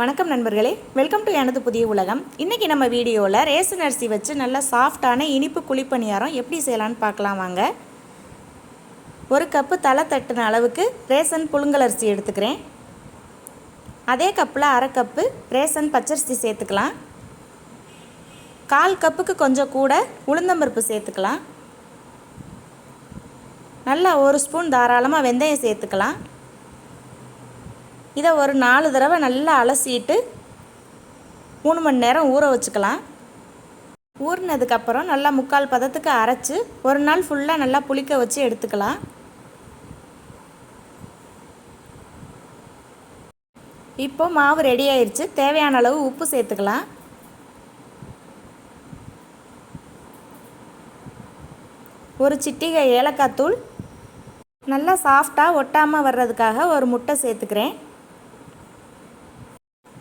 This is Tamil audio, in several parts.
வணக்கம் நண்பர்களே, வெல்கம் டு எனது புதிய உலகம். இன்றைக்கி நம்ம வீடியோவில் ரேசன் அரிசி வச்சு நல்ல சாஃப்டான இனிப்பு குழிப்பணியாரம் எப்படி செய்யலான்னு பார்க்கலாம் வாங்க. ஒரு கப்பு தலை தட்டுன அளவுக்கு ரேசன் புழுங்கல் அரிசி எடுத்துக்கிறேன். அதே கப்பில் அரை கப்பு ரேசன் பச்சரிசி சேர்த்துக்கலாம். 1/4 கப்புக்கு கொஞ்சம் கூட உளுந்தம்பருப்பு சேர்த்துக்கலாம். நல்லா 1 ஸ்பூன் தாராளமாக வெந்தயம் சேர்த்துக்கலாம். இதை ஒரு 4 தடவை நல்லா அலசிட்டு 3 மணி நேரம் ஊற வச்சுக்கலாம். ஊறினதுக்கப்புறம் நல்லா 3/4 பதத்துக்கு அரைச்சி ஒரு நாள் ஃபுல்லாக நல்லா புளிக்க வச்சு எடுத்துக்கலாம். இப்போ மாவு ரெடி ஆயிடுச்சு. தேவையான அளவு உப்பு சேர்த்துக்கலாம். ஒரு சிட்டிகை ஏலக்காய் தூள், நல்லா சாஃப்டாக ஒட்டாமல் வர்றதுக்காக ஒரு முட்டை சேர்த்துக்கிறேன்.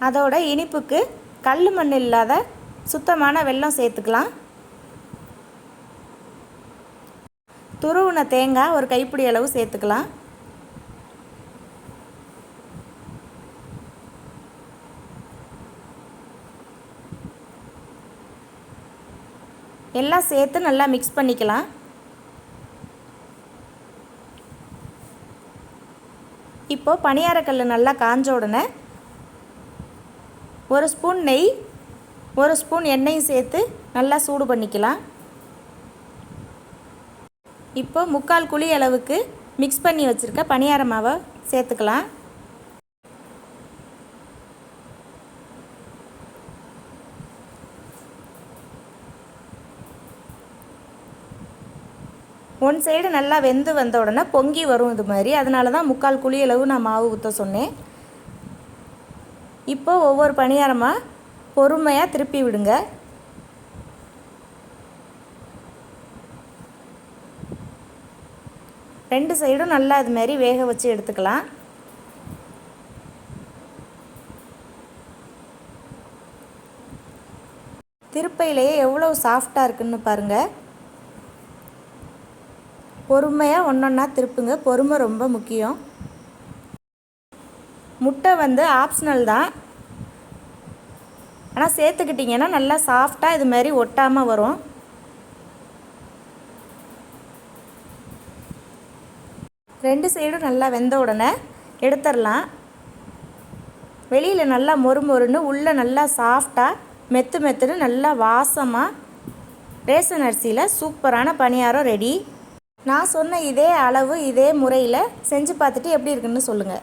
அதோட இனிப்புக்கு கல் மண் இல்லாத சுத்தமான வெல்லம் சேர்த்துக்கலாம். துருவின தேங்காய் ஒரு கைப்பிடி அளவு சேர்த்துக்கலாம். எல்லாம் சேர்த்து நல்லா மிக்ஸ் பண்ணிக்கலாம். இப்போ பணியாரக்கல் நல்லா காஞ்ச உடனே 1 ஸ்பூன் நெய் 1 ஸ்பூன் எண்ணெயும் சேர்த்து நல்லா சூடு பண்ணிக்கலாம். இப்போ 3/4 குழி அளவுக்கு மிக்ஸ் பண்ணி வச்சுருக்க பணியார மாவை சேர்த்துக்கலாம். ஒன் சைடு நல்லா வெந்து வந்த உடனே பொங்கி வரும் இது மாதிரி. அதனால தான் 3/4 குழி அளவு நான் மாவு ஊற்ற சொன்னேன். இப்போ ஒவ்வொரு பணியாரமாக பொறுமையாக திருப்பி விடுங்க. ரெண்டு சைடும் நல்லா இது மாதிரி வேக வச்சு எடுத்துக்கலாம். திருப்பையிலேயே எவ்வளோ சாஃப்டாக இருக்குன்னு பாருங்கள். பொறுமையாக ஒன்றொன்னா திருப்புங்க. பொறுமை ரொம்ப முக்கியம். முட்டை ஆப்ஷனல் தான், ஆனால் சேர்த்துக்கிட்டிங்கன்னா நல்லா சாஃப்டாக இது மாதிரி ஒட்டாமல் வரும். ரெண்டு சைடும் நல்லா வெந்த உடனே எடுத்துடலாம். வெளியில் நல்லா மொறுமொறுன்னு, உள்ளே நல்லா சாஃப்டாக மெத்துன்னு நல்லா வாசமாக ரேசன் அரிசியில் சூப்பரான பணியாரம் ரெடி. நான் சொன்ன இதே அளவு இதே முறையில் செஞ்சு பார்த்துட்டு எப்படி இருக்குன்னு சொல்லுங்கள்.